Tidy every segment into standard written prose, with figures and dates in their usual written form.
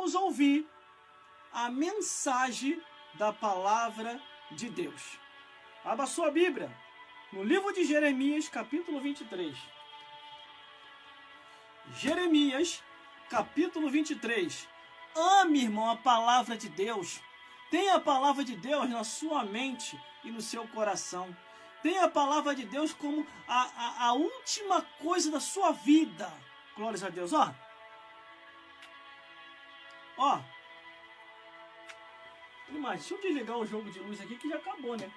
vamos ouvir a mensagem da palavra de Deus. Abra sua Bíblia no livro de Jeremias, capítulo 23. Jeremias, capítulo 23. Ame, irmão, a palavra de Deus. Tenha a palavra de Deus na sua mente e no seu coração. Tenha a palavra de Deus como a última coisa da sua vida. Glórias a Deus. Ó. Mas deixa eu desligar o jogo de luz aqui que já acabou, né?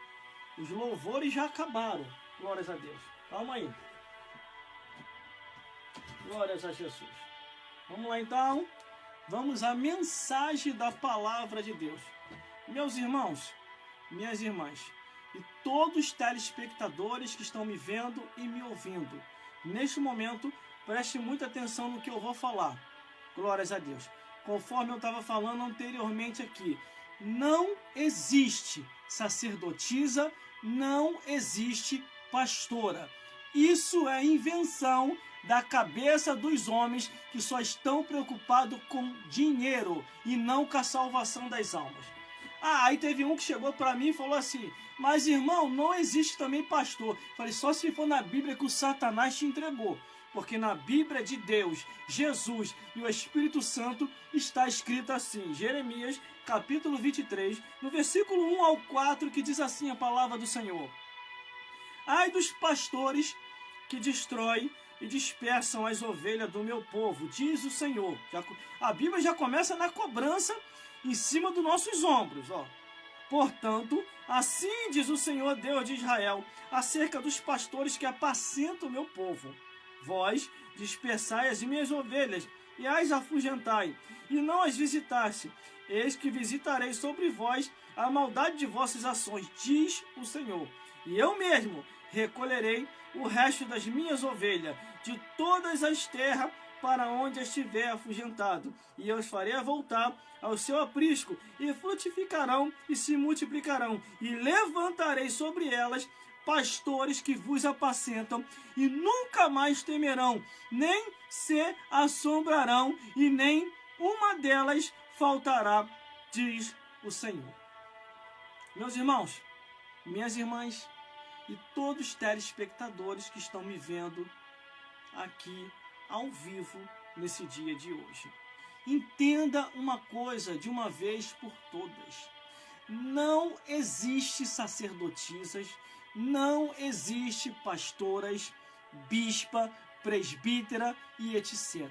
Os louvores já acabaram. Glórias a Deus. Calma aí. Glórias a Jesus. Vamos lá então. Vamos à mensagem da palavra de Deus. Meus irmãos, minhas irmãs, e todos os telespectadores que estão me vendo e me ouvindo, neste momento, preste muita atenção no que eu vou falar. Glórias a Deus. Conforme eu estava falando anteriormente aqui, não existe sacerdotisa, não existe pastora. Isso é invenção da cabeça dos homens que só estão preocupados com dinheiro e não com a salvação das almas. Aí teve um que chegou para mim e falou assim: mas irmão, não existe também pastor. Falei, só se for na Bíblia que o Satanás te entregou. Porque na Bíblia de Deus, Jesus e o Espírito Santo está escrito assim, Jeremias capítulo 23, no versículo 1 ao 4, que diz assim a palavra do Senhor: ai dos pastores que destroem e dispersam as ovelhas do meu povo, diz o Senhor. A Bíblia já começa na cobrança em cima dos nossos ombros. Portanto, assim diz o Senhor Deus de Israel, acerca dos pastores que apacentam o meu povo: vós dispersai as minhas ovelhas e as afugentai, e não as visitaste. Eis que visitarei sobre vós a maldade de vossas ações, diz o Senhor. E eu mesmo recolherei o resto das minhas ovelhas de todas as terras para onde estiver afugentado, e eu os farei voltar ao seu aprisco, e frutificarão e se multiplicarão, e levantarei sobre elas pastores que vos apacentam, e nunca mais temerão, nem se assombrarão, e nem uma delas faltará, diz o Senhor. Meus irmãos, minhas irmãs, e todos os telespectadores que estão me vendo aqui ao vivo nesse dia de hoje, entenda uma coisa de uma vez por todas: não existe sacerdotisas, não existe pastoras, bispa, presbítera e etc.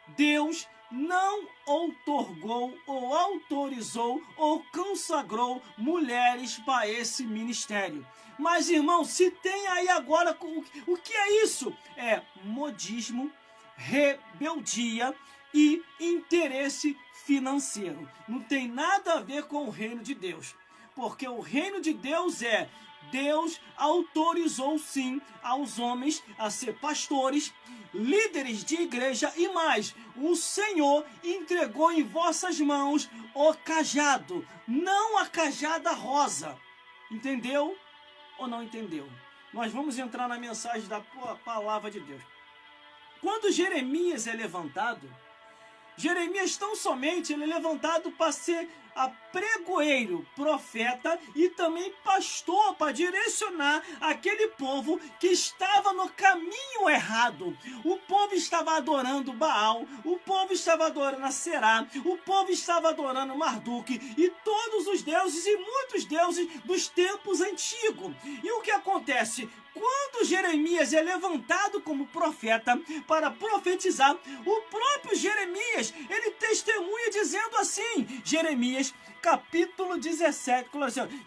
Deus não outorgou ou autorizou ou consagrou mulheres para esse ministério. Mas, irmão, se tem aí agora, o que é isso? É modismo, rebeldia e interesse financeiro. Não tem nada a ver com o reino de Deus. Porque o reino de Deus Deus autorizou sim aos homens a ser pastores, líderes de igreja e mais. O Senhor entregou em vossas mãos o cajado, não a cajada rosa. Entendeu ou não entendeu? Nós vamos entrar na mensagem da palavra de Deus. Quando Jeremias é levantado, Jeremias tão somente ele é levantado para ser pregoeiro, profeta e também pastor, para direcionar aquele povo que estava no caminho errado. O povo estava adorando Baal, o povo estava adorando Aserá, o povo estava adorando Marduk e todos os deuses e muitos deuses dos tempos antigos. E o que acontece? Quando Jeremias é levantado como profeta para profetizar, o próprio Jeremias, ele testemunha dizendo assim, Jeremias capítulo 17,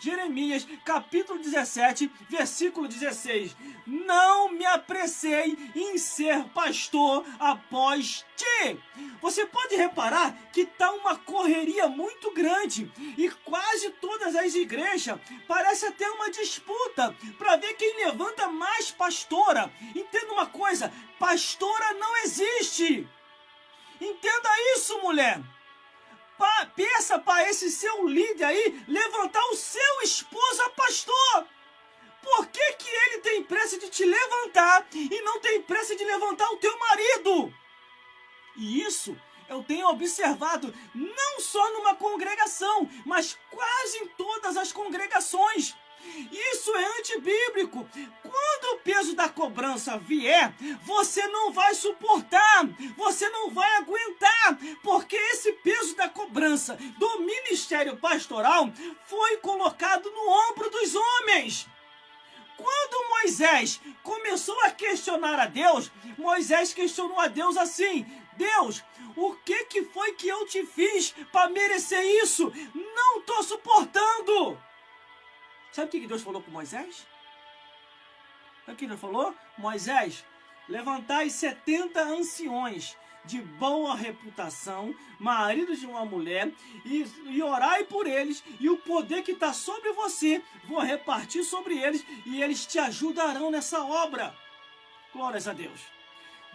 Jeremias capítulo 17, versículo 16: não me apressei em ser pastor após ti. Você pode reparar que está uma correria muito grande e quase todas as igrejas parece até uma disputa para ver quem levanta mais pastora. Entenda uma coisa, pastora não existe. Entenda isso, mulher. Peça para esse seu líder aí levantar o seu esposo a pastor. Por que ele tem pressa de te levantar e não tem pressa de levantar o teu marido? E isso eu tenho observado, não só numa congregação, mas quase em todas as congregações. Isso é antibíblico. Quando o peso da cobrança vier, você não vai suportar, você não vai aguentar, porque esse peso da cobrança do ministério pastoral foi colocado no ombro dos homens. Quando Moisés começou a questionar a Deus, Moisés questionou a Deus assim: Deus, o que foi que eu te fiz para merecer isso? Não estou suportando. Sabe o que Deus falou com Moisés? Sabe o que Deus falou? Moisés, levantai 70 anciões de boa reputação, maridos de uma mulher, e orai por eles, e o poder que está sobre você, vou repartir sobre eles, e eles te ajudarão nessa obra. Glórias a Deus.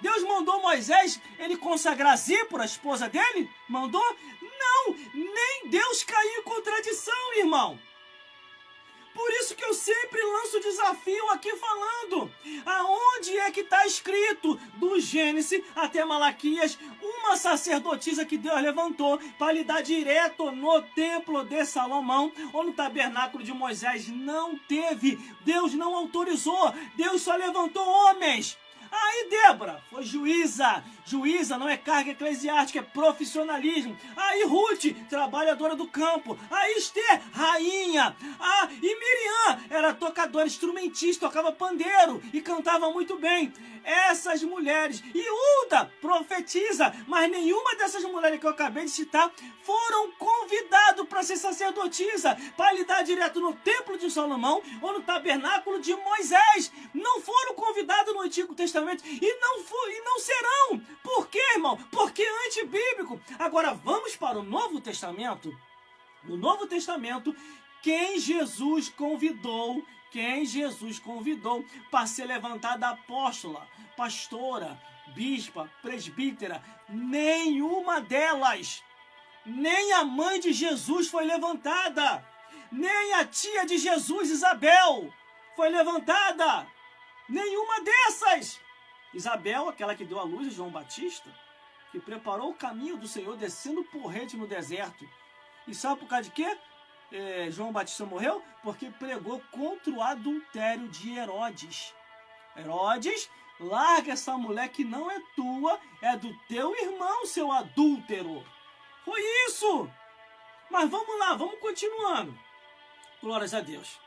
Deus mandou Moisés, ele consagrar Zípora, a esposa dele? Mandou? Não, nem Deus caiu em contradição, irmão. Por isso que eu sempre lanço o desafio aqui falando, aonde é que está escrito, do Gênesis até Malaquias, uma sacerdotisa que Deus levantou para lidar direto no templo de Salomão ou no tabernáculo de Moisés? Não teve, Deus não autorizou, Deus só levantou homens. Aí Débora foi juíza, juíza não é carga eclesiástica, é profissionalismo. Aí Ruth, trabalhadora do campo. Aí Esther, rainha. E Miriam era tocadora, instrumentista, tocava pandeiro e cantava muito bem. Essas mulheres, e Uda, profetiza, mas nenhuma dessas mulheres que eu acabei de citar foram convidados para ser sacerdotisa, para lidar direto no templo de Salomão ou no tabernáculo de Moisés. Não foram convidados no Antigo Testamento e não serão. Por quê, irmão? Porque é antibíblico. Agora vamos para o Novo Testamento. No Novo Testamento, quem Jesus convidou para ser levantada apóstola, pastora, bispa, presbítera, nenhuma delas, nem a mãe de Jesus foi levantada, nem a tia de Jesus, Isabel, foi levantada, nenhuma dessas. Isabel, aquela que deu à luz a João Batista, que preparou o caminho do Senhor descendo o porrete no deserto. E sabe por causa de quê? João Batista morreu porque pregou contra o adultério de Herodes. Herodes, larga essa mulher que não é tua, é do teu irmão, seu adúltero. Foi isso. Mas vamos lá, vamos continuando. Glórias a Deus.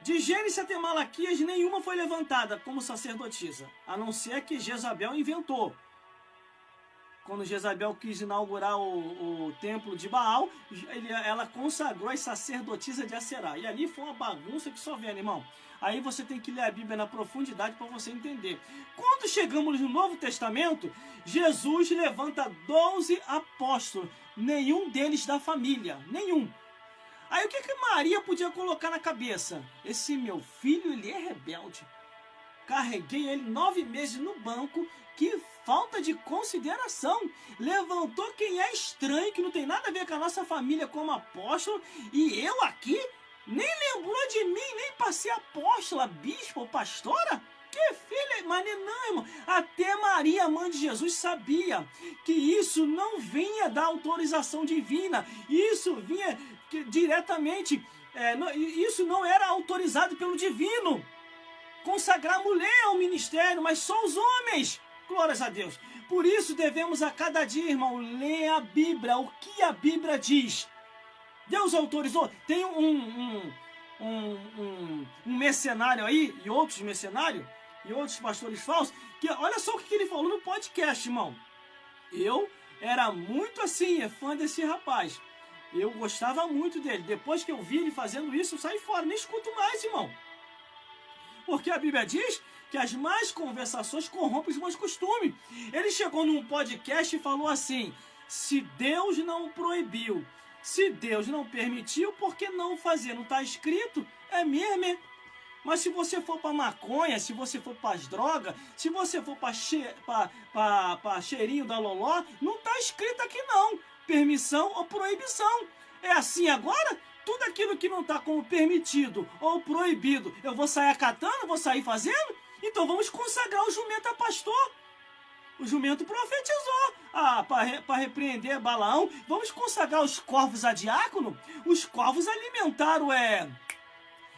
De Gênesis até Malaquias, nenhuma foi levantada como sacerdotisa, a não ser que Jezabel inventou. Quando Jezabel quis inaugurar o templo de Baal, ela consagrou as sacerdotisas de Aserá. E ali foi uma bagunça que só vendo, irmão. Aí você tem que ler a Bíblia na profundidade para você entender. Quando chegamos no Novo Testamento, Jesus levanta 12 apóstolos, nenhum deles da família, nenhum. Aí o que Maria podia colocar na cabeça? Esse meu filho, ele é rebelde. Carreguei ele 9 meses no banco, que falta de consideração. Levantou quem é estranho, que não tem nada a ver com a nossa família como apóstolo, e eu aqui nem lembrou de mim, nem para ser apóstola, bispo ou pastora? Que filha, mas não, irmão. Até Maria, mãe de Jesus, sabia que isso não vinha da autorização divina, isso vinha diretamente, isso não era autorizado pelo divino. Consagrar a mulher ao ministério, mas só os homens. Glórias a Deus. Por isso devemos a cada dia, irmão, ler a Bíblia, o que a Bíblia diz. Deus autorizou. Tem um mercenário aí, e outros mercenários, e outros pastores falsos, que olha só o que ele falou no podcast, irmão. Eu era muito assim, fã desse rapaz. Eu gostava muito dele. Depois que eu vi ele fazendo isso, eu saí fora, nem escuto mais, irmão. Porque a Bíblia diz que as más conversações corrompem os bons costumes. Ele chegou num podcast e falou assim: se Deus não proibiu, se Deus não permitiu, por que não fazer? Não está escrito? É mesmo. Mas se você for para maconha, se você for para as drogas, se você for para cheirinho da loló, não está escrito aqui não. Permissão ou proibição. É assim agora? Tudo aquilo que não está como permitido ou proibido, eu vou sair acatando, vou sair fazendo? Então vamos consagrar o jumento a pastor. O jumento profetizou para repreender Balaão. Vamos consagrar os corvos a diácono? Os corvos alimentaram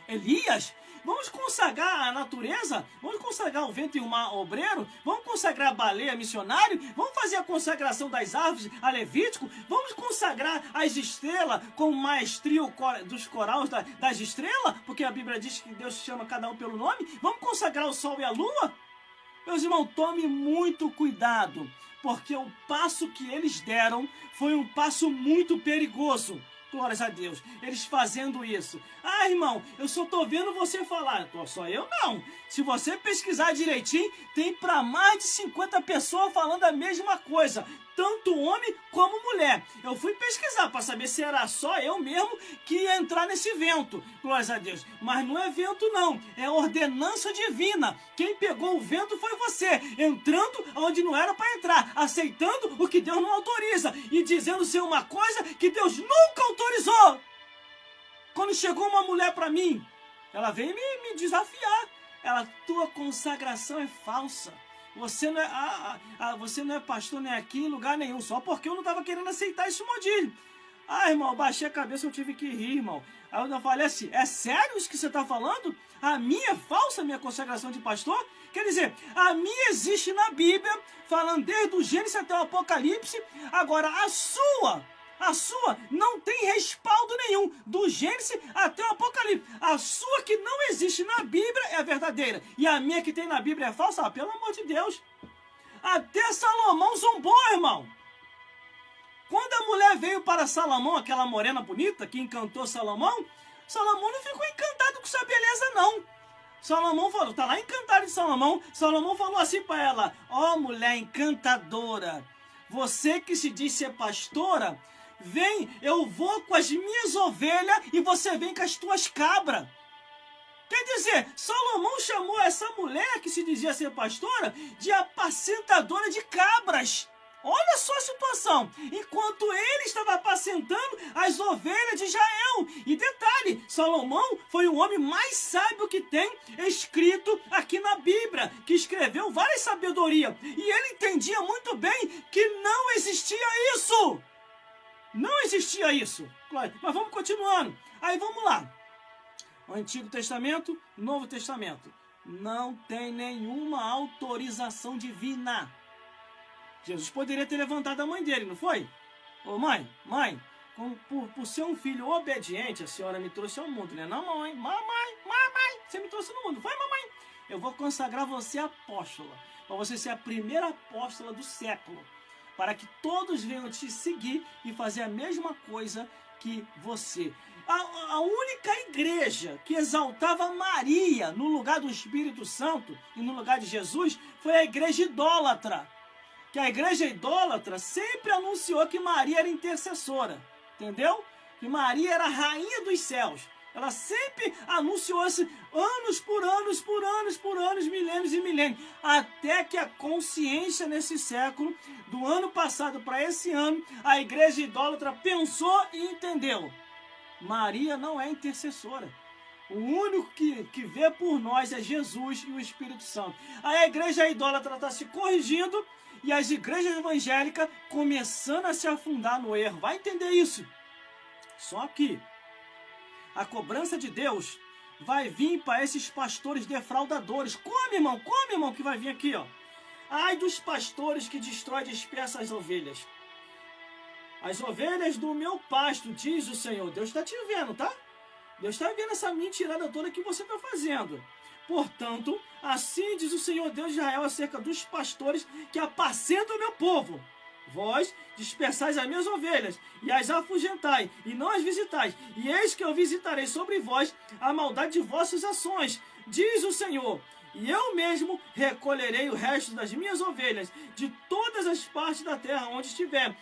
Elias. Vamos consagrar a natureza? Vamos consagrar o vento e o mar obreiro? Vamos consagrar a baleia missionário? Vamos fazer a consagração das árvores a Levítico? Vamos consagrar as estrelas com maestria dos corais das estrelas? Porque a Bíblia diz que Deus chama cada um pelo nome. Vamos consagrar o sol e a lua? Meus irmãos, tome muito cuidado, porque o passo que eles deram foi um passo muito perigoso. Glórias a Deus. Eles fazendo isso. Ah, irmão, eu só tô vendo você falar. Só eu não. Se você pesquisar direitinho, tem para mais de 50 pessoas falando a mesma coisa. Tanto homem como mulher. Eu fui pesquisar para saber se era só eu mesmo que ia entrar nesse vento. Glórias a Deus. Mas não é vento não. É ordenança divina. Quem pegou o vento foi você. Entrando onde não era para entrar. Aceitando o que Deus não autoriza. E dizendo ser uma coisa que Deus nunca autorizou. Quando chegou uma mulher para mim, ela veio me desafiar. Tua consagração é falsa. Você não é pastor nem aqui em lugar nenhum, só porque eu não estava querendo aceitar esse modismo. Ah, irmão, eu baixei a cabeça, eu tive que rir, irmão. Aí eu falei assim, é sério isso que você está falando? A minha é falsa, a minha consagração de pastor? Quer dizer, a minha existe na Bíblia, falando desde o Gênesis até o Apocalipse. Agora, a sua não tem respaldo nenhum, do Gênesis até o Apocalipse. A sua que não existe na Bíblia é a verdadeira, e a minha que tem na Bíblia é falsa. Ah, pelo amor de Deus. Até Salomão zombou, irmão. Quando a mulher veio para Salomão, aquela morena bonita que encantou Salomão, Salomão não ficou encantado com sua beleza, não. Salomão falou, tá lá encantado de Salomão. Salomão falou assim para ela, ó mulher encantadora, você que se diz ser pastora, vem, eu vou com as minhas ovelhas e você vem com as tuas cabras. Quer dizer, Salomão chamou essa mulher que se dizia ser pastora de apacentadora de cabras. Olha só a situação. Enquanto ele estava apacentando as ovelhas de Israel. E detalhe, Salomão foi o homem mais sábio que tem escrito aqui na Bíblia, que escreveu várias sabedorias. E ele entendia muito bem que não existia isso. Não existia isso. Mas vamos continuando. Aí vamos lá. O Antigo Testamento, Novo Testamento. Não tem nenhuma autorização divina. Jesus poderia ter levantado a mãe dele, não foi? Ô mãe, por ser um filho obediente, a senhora me trouxe ao mundo, né? Não, mamãe, você me trouxe no mundo, foi mamãe? Eu vou consagrar você apóstola, para você ser a primeira apóstola do século, para que todos venham te seguir e fazer a mesma coisa que você. A única igreja que exaltava Maria no lugar do Espírito Santo e no lugar de Jesus foi a igreja idólatra. Que a igreja idólatra sempre anunciou que Maria era intercessora, entendeu? Que Maria era a rainha dos céus. Ela sempre anunciou isso anos por anos, milênios e milênios. Até que a consciência nesse século, do ano passado para esse ano, a igreja idólatra pensou e entendeu. Maria não é intercessora. O único que vê por nós é Jesus e o Espírito Santo. Aí a igreja idólatra está se corrigindo e as igrejas evangélicas começando a se afundar no erro. Vai entender isso. Só que a cobrança de Deus vai vir para esses pastores defraudadores. Come, irmão, que vai vir aqui, ó. Ai dos pastores que destrói e dispersa as ovelhas. As ovelhas do meu pasto, diz o Senhor. Deus está te vendo, tá? Deus está vendo essa mentirada toda que você está fazendo. Portanto, assim diz o Senhor Deus de Israel acerca dos pastores que apacentam o meu povo. Vós dispersais as minhas ovelhas, e as afugentai, e não as visitais. E eis que eu visitarei sobre vós a maldade de vossas ações, diz o Senhor. E eu mesmo recolherei o resto das minhas ovelhas de todas as partes da terra onde estiver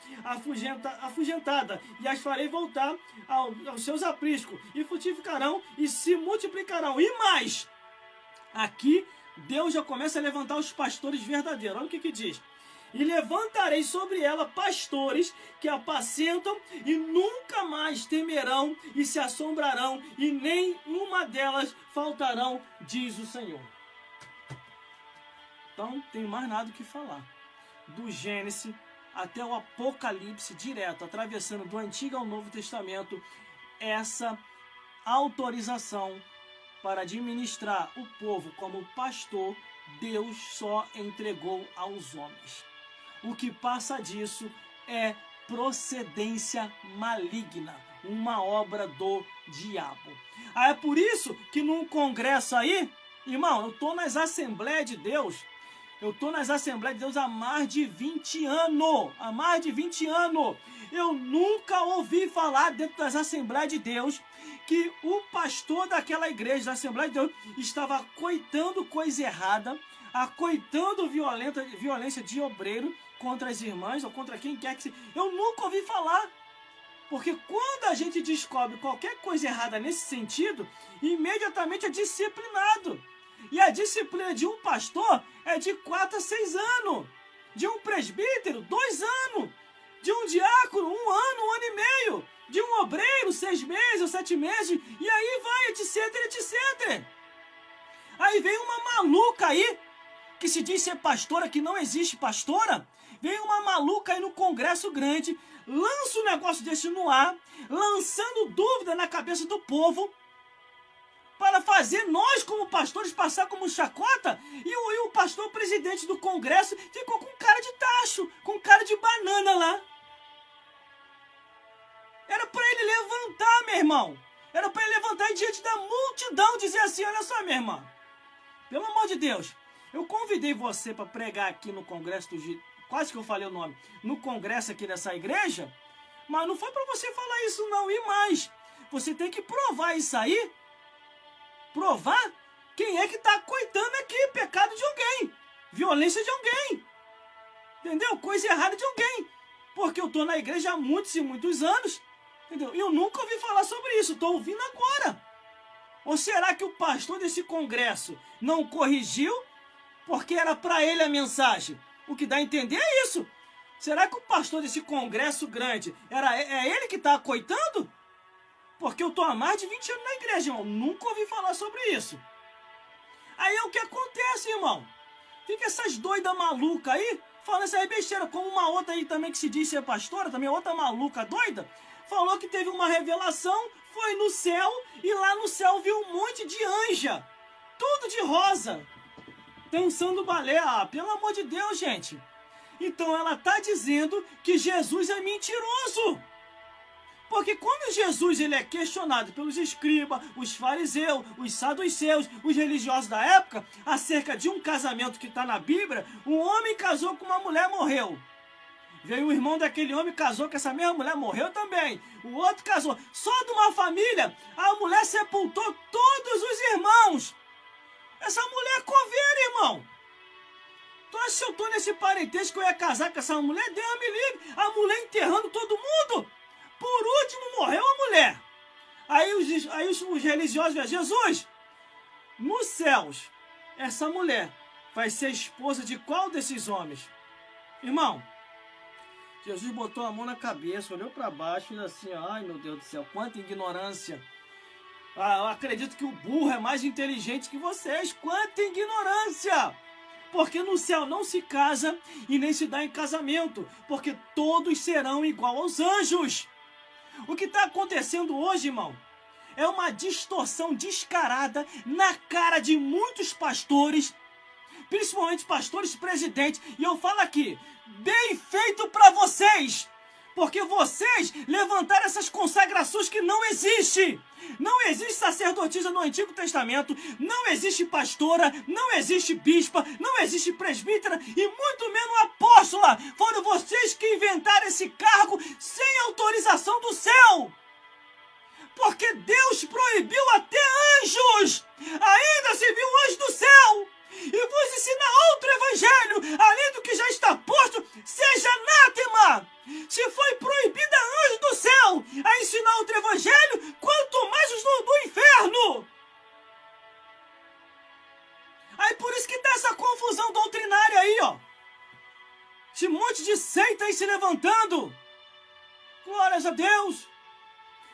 afugentada, e as farei voltar aos seus apriscos, e frutificarão e se multiplicarão. E mais, aqui Deus já começa a levantar os pastores verdadeiros. Olha o que diz. E levantarei sobre ela pastores que apacentam e nunca mais temerão e se assombrarão, e nem uma delas faltarão, diz o Senhor. Então, não tem mais nada o que falar. do Gênesis até o Apocalipse direto, atravessando do Antigo ao Novo Testamento, essa autorização para administrar o povo como pastor, Deus só entregou aos homens. O que passa disso é procedência maligna, uma obra do diabo. É por isso que num congresso aí, irmão, eu estou nas Assembleias de Deus, há mais de 20 anos. Há mais de 20 anos. Eu nunca ouvi falar dentro das Assembleias de Deus que o pastor daquela igreja, da Assembleia de Deus, estava acoitando coisa errada, acoitando violência de obreiro contra as irmãs ou contra quem quer que seja. Eu nunca ouvi falar. Porque quando a gente descobre qualquer coisa errada nesse sentido, imediatamente é disciplinado. E a disciplina de um pastor é de 4 a 6 anos. De um presbítero, 2 anos. De um diácono, 1 ano, 1 ano e meio. De um obreiro, 6 meses ou 7 meses. E aí vai, etc, etc. Aí vem uma maluca aí, que se diz ser pastora, que não existe pastora. Vem uma maluca aí no Congresso Grande, lança um negócio desse no ar, lançando dúvida na cabeça do povo, para fazer nós, como pastores, passar como chacota, e o pastor presidente do Congresso ficou com cara de tacho, com cara de banana lá. Era para ele levantar, meu irmão. Era para ele levantar e diante da multidão dizer assim: olha só, minha irmã, pelo amor de Deus, eu convidei você para pregar aqui no Congresso quase que eu falei o nome, no Congresso aqui dessa igreja, mas não foi para você falar isso não, e mais, você tem que provar isso aí, provar quem é que está acoitando aqui, pecado de alguém, violência de alguém, entendeu? Coisa errada de alguém, porque eu estou na igreja há muitos e muitos anos, entendeu? E eu nunca ouvi falar sobre isso, estou ouvindo agora. Ou será que o pastor desse congresso não corrigiu porque era para ele a mensagem? O que dá a entender é isso. Será que o pastor desse congresso grande é ele que está acoitando? Porque eu estou há mais de 20 anos na igreja, irmão. Nunca ouvi falar sobre isso. Aí é o que acontece, irmão. Fica essas doidas malucas aí, falando essa besteira, como uma outra aí também que se diz ser pastora, também outra maluca doida, falou que teve uma revelação, foi no céu, e lá no céu viu um monte de anja, tudo de rosa, dançando balé. Ah, pelo amor de Deus, gente. Então ela está dizendo que Jesus é mentiroso. Porque quando Jesus ele é questionado pelos escribas, os fariseus, os saduceus, os religiosos da época, acerca de um casamento que está na Bíblia, um homem casou com uma mulher, morreu. Veio o irmão daquele homem, casou com essa mesma mulher, morreu também. O outro casou. Só de uma família, a mulher sepultou todos os irmãos. Essa mulher é coveira, irmão. Tu acha que se eu tô nesse parentesco que eu ia casar com essa mulher? Deus me livre. A mulher enterrando todo mundo. Por último, morreu a mulher. Aí os religiosos dizem: Jesus, nos céus, essa mulher vai ser esposa de qual desses homens? Irmão, Jesus botou a mão na cabeça, olhou para baixo e disse assim: ai meu Deus do céu, quanta ignorância. Eu acredito que o burro é mais inteligente que vocês. Quanta ignorância! Porque no céu não se casa e nem se dá em casamento, porque todos serão igual aos anjos. O que está acontecendo hoje, irmão, é uma distorção descarada na cara de muitos pastores, principalmente pastores presidentes. E eu falo aqui, bem feito para vocês, porque vocês levantaram essas consagrações que não existem. Não existe sacerdotisa no Antigo Testamento, não existe pastora, não existe bispa, não existe presbítera e muito menos apóstola. Foram vocês que inventaram esse cargo sem autorização do céu. Porque Deus proibiu até anjos. Ainda se viu anjo do céu. E vos ensina outro evangelho, além do que já está posto, seja anátema. Se foi proibida anjo do céu a ensinar outro evangelho, quanto mais os do inferno. Aí por isso que tá essa confusão doutrinária aí, ó. Esse monte de seita aí se levantando. Glórias a Deus.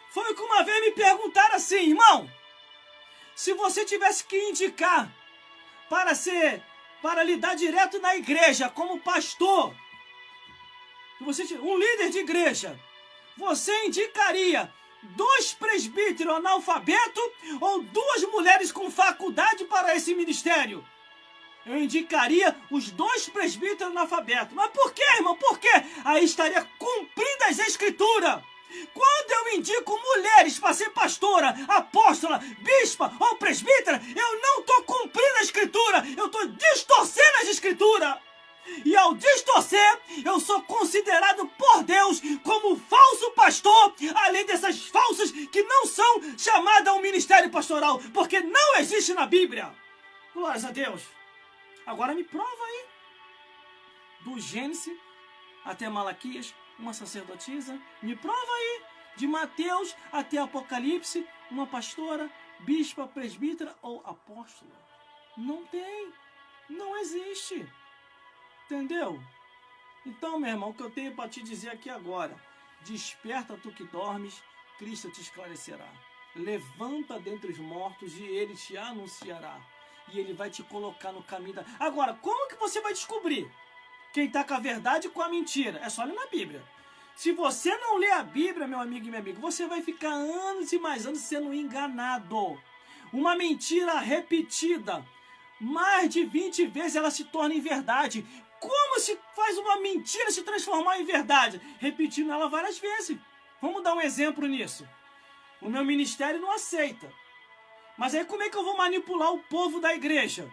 Foi o que uma vez me perguntaram assim: irmão, se você tivesse que indicar para lidar direto na igreja como pastor, Um líder de igreja, você indicaria 2 presbíteros analfabetos ou 2 mulheres com faculdade para esse ministério? Eu indicaria os 2 presbíteros analfabetos. Mas por quê, irmão? Por quê? Aí estaria cumprindo as escrituras. Quando eu indico mulheres para ser pastora, apóstola, bispa ou presbítera, eu não estou cumprindo a escritura, eu estou distorcendo as escrituras. E ao distorcer, eu sou considerado por Deus como falso pastor, além dessas falsas que não são chamadas ao ministério pastoral, porque não existe na Bíblia. Glórias a Deus. Agora me prova aí. Do Gênesis até Malaquias, uma sacerdotisa. Me prova aí. De Mateus até Apocalipse, uma pastora, bispa, presbítera ou apóstola. Não tem. Não existe. Entendeu? Então, meu irmão, o que eu tenho para te dizer aqui agora: desperta tu que dormes, Cristo te esclarecerá. Levanta dentre os mortos e Ele te anunciará. E Ele vai te colocar no caminho da... Agora, como que você vai descobrir quem está com a verdade e com a mentira? É só ler na Bíblia. Se você não ler a Bíblia, meu amigo e minha amiga, você vai ficar anos e mais anos sendo enganado. Uma mentira repetida, mais de 20 vezes ela se torna em verdade. Como se faz uma mentira se transformar em verdade? Repetindo ela várias vezes. Vamos dar um exemplo nisso. O meu ministério não aceita. Mas aí como é que eu vou manipular o povo da igreja?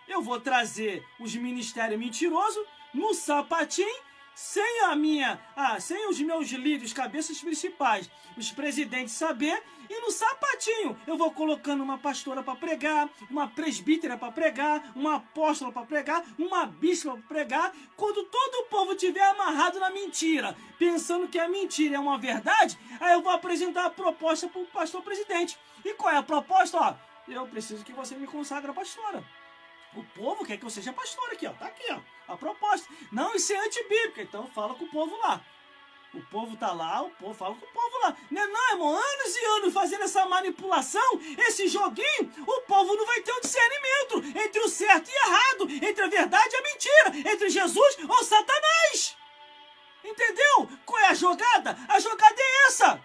Eu vou trazer os ministérios mentirosos no sapatinho, sem os meus líderes, cabeças principais, os presidentes saber, e no sapatinho eu vou colocando uma pastora para pregar, uma presbítera para pregar, uma apóstola para pregar, uma bispa para pregar. Quando todo o povo estiver amarrado na mentira, pensando que a mentira é uma verdade, aí eu vou apresentar a proposta para o pastor presidente. E qual é a proposta? Ó, eu preciso que você me consagre a pastora. O povo quer que eu seja pastor aqui, ó. Tá aqui, ó. A proposta. Não, isso é antibíblica. Então fala com o povo lá. O povo tá lá, o povo fala com o povo lá. Não, irmão, anos e anos fazendo essa manipulação, esse joguinho, o povo não vai ter um discernimento entre o certo e o errado, entre a verdade e a mentira, entre Jesus ou Satanás. Entendeu? Qual é a jogada? A jogada é essa.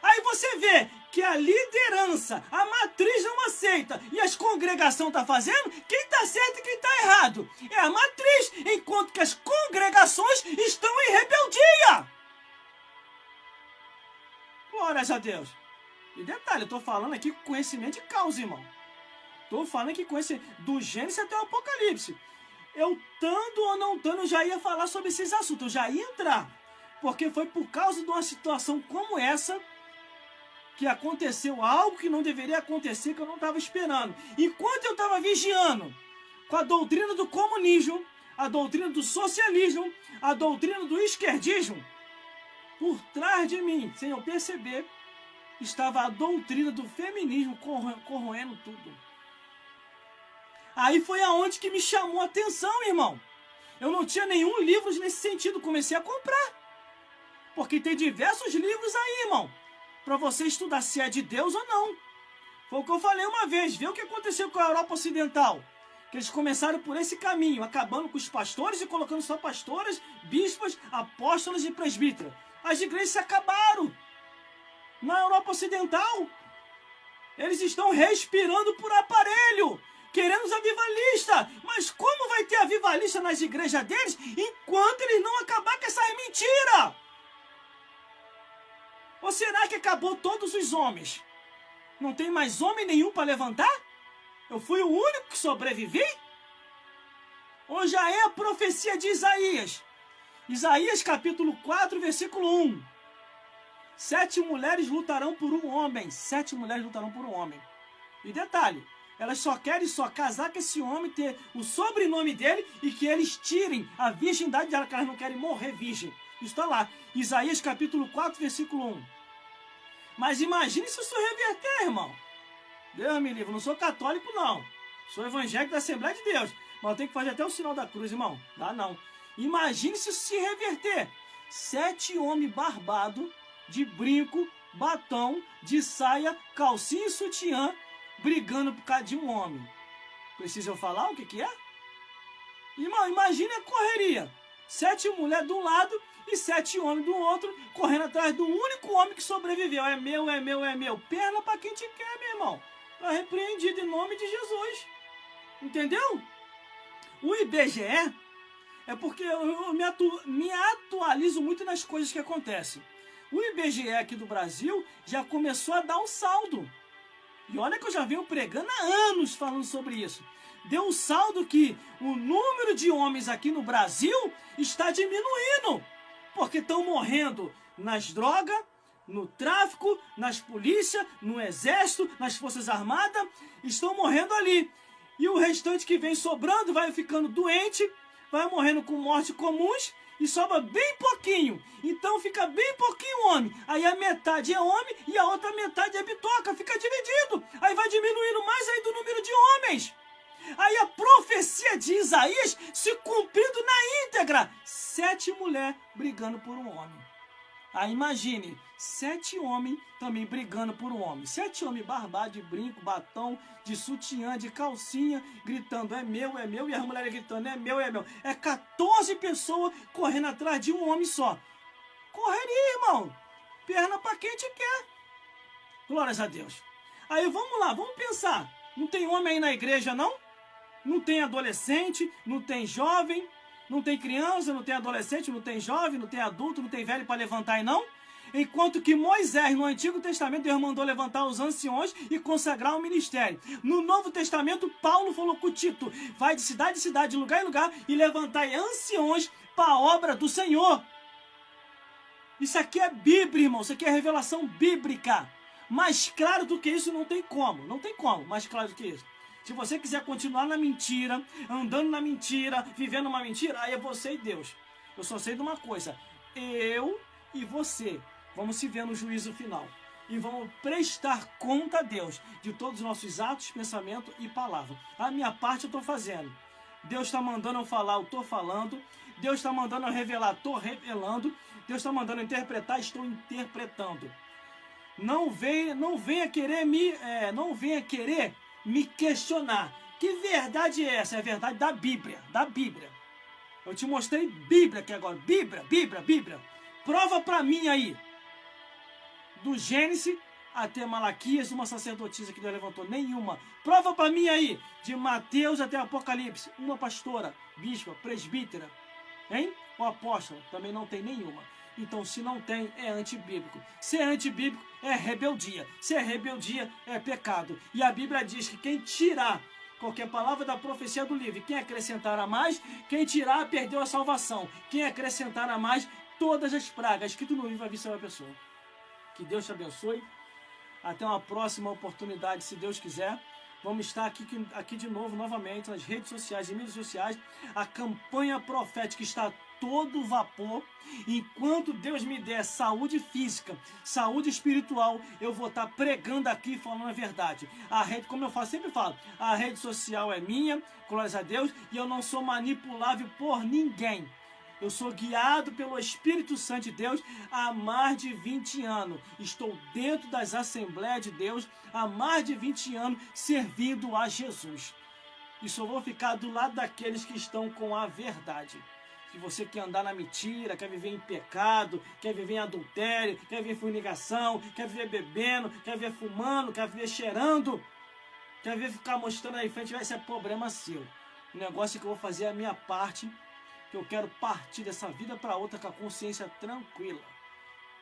Aí você vê que a liderança, a matriz não aceita e as congregações estão fazendo, quem está certo e quem está errado é a matriz, enquanto que as congregações estão em rebeldia. Glórias a Deus. E detalhe, eu estou falando aqui com conhecimento de causa, irmão. Estou falando aqui com esse do Gênesis até o Apocalipse. Eu, estando ou não estando, eu já ia falar sobre esses assuntos, eu já ia entrar. Porque foi por causa de uma situação como essa que aconteceu algo que não deveria acontecer, que eu não estava esperando. Enquanto eu estava vigiando com a doutrina do comunismo, a doutrina do socialismo, a doutrina do esquerdismo, por trás de mim, sem eu perceber, estava a doutrina do feminismo corroendo tudo. Aí foi aonde que me chamou a atenção, irmão. Eu não tinha nenhum livro nesse sentido, comecei a comprar. Porque tem diversos livros aí, irmão, para você estudar se é de Deus ou não. Foi o que eu falei uma vez. Vê o que aconteceu com a Europa Ocidental. Que eles começaram por esse caminho, acabando com os pastores e colocando só pastoras, bispas, apóstolos e presbíteros. As igrejas se acabaram. Na Europa Ocidental, eles estão respirando por aparelho, querendo os avivalistas. Mas como vai ter avivalista nas igrejas deles enquanto eles não acabar com essas mentiras? Ou será que acabou todos os homens? Não tem mais homem nenhum para levantar? Eu fui o único que sobrevivi? Ou já é a profecia de Isaías? Isaías capítulo 4, versículo 1. 7 mulheres lutarão por um homem. 7 mulheres lutarão por um homem. E detalhe, elas só querem casar com esse homem, ter o sobrenome dele e que eles tirem a virgindade dela, que elas não querem morrer virgem. Isso está lá. Isaías capítulo 4, versículo 1. Mas imagine se isso reverter, irmão. Deus me livre, não sou católico não. Sou evangélico da Assembleia de Deus. Mas eu tenho que fazer até o sinal da cruz, irmão. Dá não. Imagine se isso se reverter. 7 homens barbados, de brinco, batom, de saia, calcinha e sutiã, brigando por causa de um homem. Precisa eu falar o que é? Irmão, imagine a correria. 7 mulheres de um lado e 7 homens do outro, correndo atrás do único homem que sobreviveu. É meu, é meu, é meu. Perna para quem te quer, meu irmão. Está repreendido em nome de Jesus. Entendeu? O IBGE é porque eu me atualizo muito nas coisas que acontecem. O IBGE aqui do Brasil já começou a dar um saldo. E olha que eu já venho pregando há anos falando sobre isso. Deu um saldo que o número de homens aqui no Brasil está diminuindo. Porque estão morrendo nas drogas, no tráfico, nas polícias, no exército, nas forças armadas. Estão morrendo ali. E o restante que vem sobrando vai ficando doente, vai morrendo com mortes comuns e sobra bem pouquinho. Então fica bem pouquinho homem. Aí a metade é homem e a outra metade é bitoca. Fica dividido. Aí vai diminuindo mais ainda o número de homens. Aí a profecia de Isaías se cumprindo na íntegra. 7 mulheres brigando por um homem. Aí imagine, 7 homens também brigando por um homem. 7 homens barbados de brinco, batom, de sutiã, de calcinha, gritando é meu, e as mulheres gritando é meu, é meu. É 14 pessoas correndo atrás de um homem só. Correria, irmão. Perna para quem te quer. Glórias a Deus. Aí vamos lá, vamos pensar. Não tem homem aí na igreja, não? Não tem adolescente, não tem jovem, não tem criança, não tem adolescente, não tem jovem, não tem adulto, não tem velho para levantar aí, não? Enquanto que Moisés, no Antigo Testamento, Deus mandou levantar os anciões e consagrar o ministério. No Novo Testamento, Paulo falou com Tito, vai de cidade em cidade, de lugar em lugar, e levantar anciões para a obra do Senhor. Isso aqui é Bíblia, irmão, isso aqui é revelação bíblica. Mais claro do que isso não tem como, mais claro do que isso. Se você quiser continuar na mentira, andando na mentira, vivendo uma mentira, aí é você e Deus. Eu só sei de uma coisa, eu e você vamos se ver no juízo final. E vamos prestar conta a Deus de todos os nossos atos, pensamentos e palavras. A minha parte eu estou fazendo. Deus está mandando eu falar, eu estou falando. Deus está mandando eu revelar, estou revelando. Deus está mandando eu interpretar, estou interpretando. Não venha querer me questionar. Que verdade é essa? É a verdade da Bíblia. Da Bíblia. Eu te mostrei Bíblia aqui agora. Bíblia. Prova para mim aí. Do Gênesis até Malaquias, uma sacerdotisa que Deus levantou. Nenhuma. Prova para mim aí. De Mateus até Apocalipse. Uma pastora, bispa, presbítera. Hein? O apóstolo. Também não tem nenhuma. Então, se não tem, é antibíblico. Se é antibíblico, é rebeldia. Se é rebeldia, é pecado. E a Bíblia diz que quem tirar qualquer palavra da profecia do livro, quem acrescentar a mais, quem tirar, perdeu a salvação. Quem acrescentar a mais, todas as pragas. Escrito no livro, vai vir sobre a pessoa. Que Deus te abençoe. Até uma próxima oportunidade, se Deus quiser. Vamos estar aqui de novo, novamente, nas redes sociais e mídias sociais. A campanha profética está todo vapor. Enquanto Deus me der saúde física, saúde espiritual, eu vou estar pregando aqui, falando a verdade. A rede, como eu sempre falo, a rede social é minha, glórias a Deus, e eu não sou manipulável por ninguém. Eu sou guiado pelo Espírito Santo de Deus há mais de 20 anos. Estou dentro das Assembleias de Deus há mais de 20 anos servindo a Jesus. E só vou ficar do lado daqueles que estão com a verdade. Se você quer andar na mentira, quer viver em pecado, quer viver em adultério, quer viver em fornicação, quer viver bebendo, quer viver fumando, quer viver cheirando, quer viver ficar mostrando aí frente, vai ser problema seu. O negócio é que eu vou fazer a minha parte, que eu quero partir dessa vida para outra com a consciência tranquila,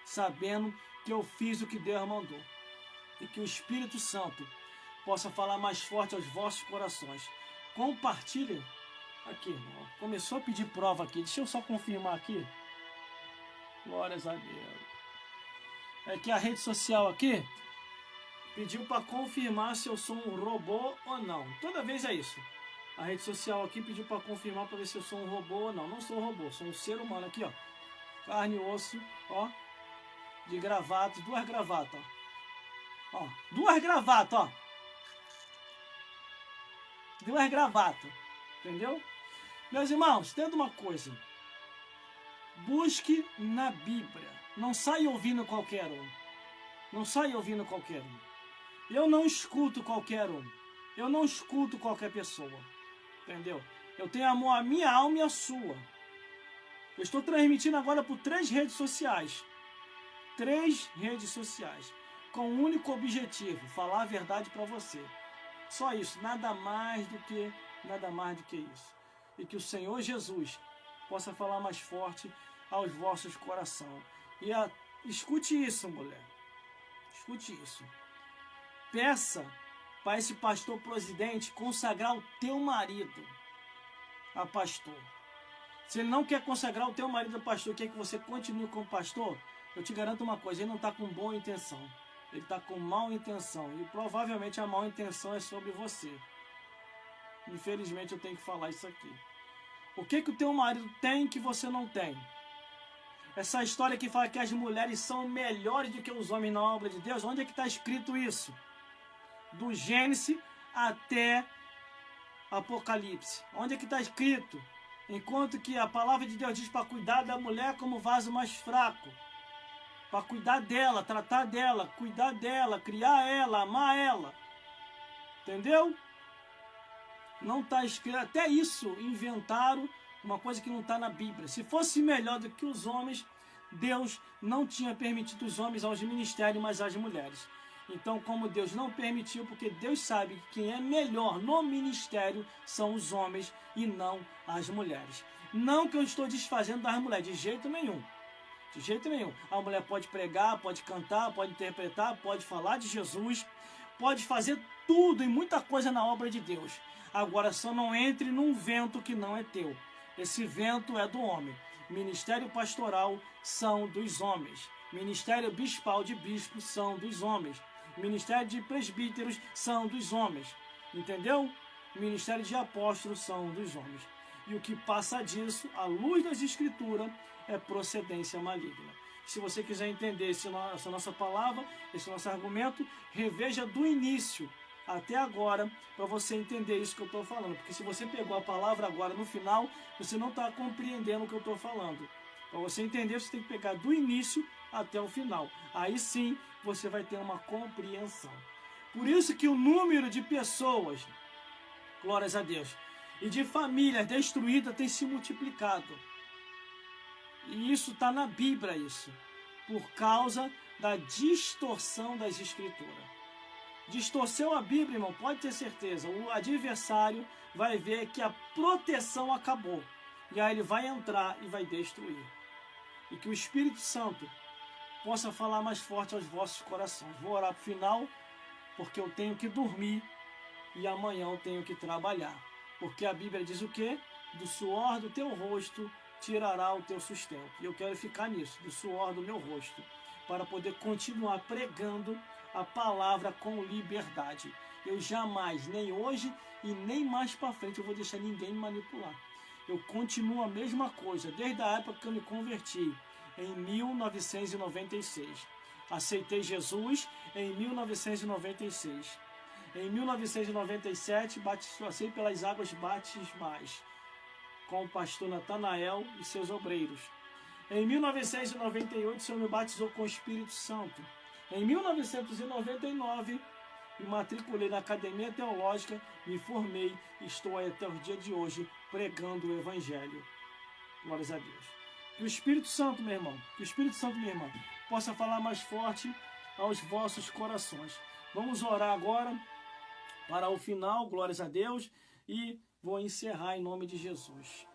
sabendo que eu fiz o que Deus mandou. E que o Espírito Santo possa falar mais forte aos vossos corações. Compartilhem. Aqui, irmão. Começou a pedir prova aqui. Deixa eu só confirmar aqui. Glórias a Deus. É que a rede social aqui pediu para confirmar se eu sou um robô ou não. Toda vez é isso. A rede social aqui pediu para confirmar para ver se eu sou um robô ou não. Não sou um robô, sou um ser humano aqui, ó. Carne e osso, ó. De gravata, 2 gravatas, ó. 2 gravatas, ó. 2 gravatas. Entendeu? Meus irmãos, entenda uma coisa. Busque na Bíblia. Não saia ouvindo qualquer um. Não saia ouvindo qualquer um. Eu não escuto qualquer um. Eu não escuto qualquer pessoa. Entendeu? Eu tenho amor à minha alma e à sua. Eu estou transmitindo agora por 3 redes sociais. 3 redes sociais. Com um único objetivo, falar a verdade para você. Só isso, nada mais do que isso. E que o Senhor Jesus possa falar mais forte aos vossos corações. Escute isso, mulher. Escute isso. Peça para esse pastor presidente consagrar o teu marido a pastor. Se ele não quer consagrar o teu marido a pastor, quer que você continue como pastor, eu te garanto uma coisa, ele não está com boa intenção. Ele está com má intenção. E provavelmente a má intenção é sobre você. Infelizmente eu tenho que falar isso aqui. O que o teu marido tem que você não tem? Essa história que fala que as mulheres são melhores do que os homens na obra de Deus, onde é que está escrito isso? Do Gênesis até Apocalipse. Onde é que está escrito? Enquanto que a palavra de Deus diz para cuidar da mulher como vaso mais fraco. Para cuidar dela, tratar dela, cuidar dela, criar ela, amar ela. Entendeu? Não está escrito. Até isso inventaram uma coisa que não está na Bíblia. Se fosse melhor do que os homens, Deus não tinha permitido os homens aos ministérios, mas às mulheres. Então, como Deus não permitiu, porque Deus sabe que quem é melhor no ministério são os homens e não as mulheres. Não que eu estou desfazendo das mulheres, de jeito nenhum. De jeito nenhum. A mulher pode pregar, pode cantar, pode interpretar, pode falar de Jesus, pode fazer tudo e muita coisa na obra de Deus. Agora, só não entre num vento que não é teu. Esse vento é do homem. Ministério pastoral são dos homens. Ministério bispal de bispos são dos homens. Ministério de presbíteros são dos homens. Entendeu? Ministério de apóstolos são dos homens. E o que passa disso, à luz das escrituras, é procedência maligna. Se você quiser entender essa nossa palavra, esse nosso argumento, reveja do início até agora, para você entender isso que eu estou falando. Porque se você pegou a palavra agora no final, você não está compreendendo o que eu estou falando. Para você entender, você tem que pegar do início até o final. Aí sim, você vai ter uma compreensão. Por isso que o número de pessoas, glórias a Deus, e de famílias destruídas tem se multiplicado. E isso está na Bíblia, isso. Por causa da distorção das escrituras. Distorceu a Bíblia, irmão, pode ter certeza. O adversário vai ver que a proteção acabou. E aí ele vai entrar e vai destruir. E que o Espírito Santo possa falar mais forte aos vossos corações. Vou orar para o final, porque eu tenho que dormir e amanhã eu tenho que trabalhar. Porque a Bíblia diz o quê? Do suor do teu rosto tirará o teu sustento. E eu quero ficar nisso, do suor do meu rosto, para poder continuar pregando a palavra com liberdade. Eu jamais, nem hoje e nem mais para frente, eu vou deixar ninguém me manipular. Eu continuo a mesma coisa, desde a época que eu me converti, em 1996. Aceitei Jesus em 1996. Em 1997, passei pelas águas batismais com o pastor Natanael e seus obreiros. Em 1998, o Senhor me batizou com o Espírito Santo. Em 1999, me matriculei na Academia Teológica, me formei e estou aí até o dia de hoje pregando o Evangelho. Glórias a Deus. Que o Espírito Santo, meu irmão, que o Espírito Santo, minha irmã, possa falar mais forte aos vossos corações. Vamos orar agora para o final, glórias a Deus, e vou encerrar em nome de Jesus.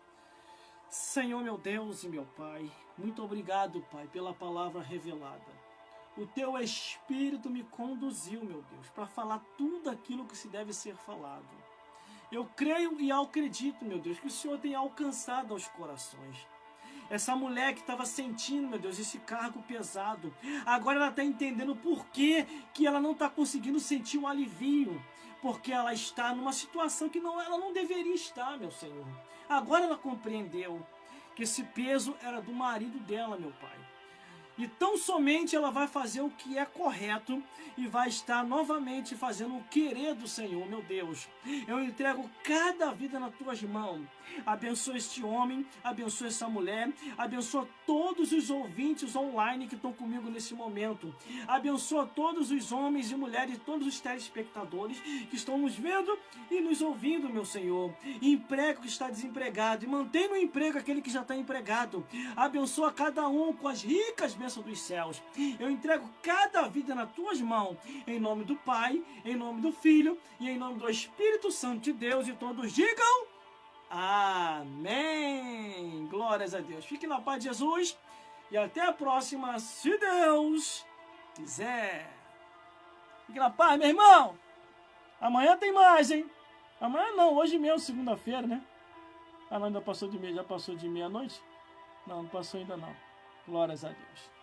Senhor, meu Deus e meu Pai, muito obrigado, Pai, pela palavra revelada. O Teu Espírito me conduziu, meu Deus, para falar tudo aquilo que se deve ser falado. Eu creio e acredito, meu Deus, que o Senhor tem alcançado aos corações. Essa mulher que estava sentindo, meu Deus, esse cargo pesado, agora ela está entendendo por que ela não está conseguindo sentir um alivio. Porque ela está numa situação que ela não deveria estar, meu Senhor. Agora ela compreendeu que esse peso era do marido dela, meu Pai. E tão somente ela vai fazer o que é correto e vai estar novamente fazendo o querer do Senhor, meu Deus. Eu entrego cada vida nas tuas mãos. Abençoa este homem, abençoa essa mulher, abençoa todos os ouvintes online que estão comigo nesse momento. Abençoa todos os homens e mulheres, todos os telespectadores que estão nos vendo e nos ouvindo, meu Senhor. Emprega o que está desempregado e mantém no emprego aquele que já está empregado. Abençoa cada um com as ricas bênçãos dos céus. Eu entrego cada vida nas tuas mãos, em nome do Pai, em nome do Filho e em nome do Espírito Santo de Deus, e todos digam amém. Glórias a Deus. Fique na paz de Jesus e até a próxima, se Deus quiser. Fique na paz, meu irmão. Amanhã tem mais, hein? Amanhã não, hoje mesmo, segunda-feira, né? Ah, não, ainda passou de meia, já passou de meia-noite? Não, não passou ainda não. Glórias a Deus.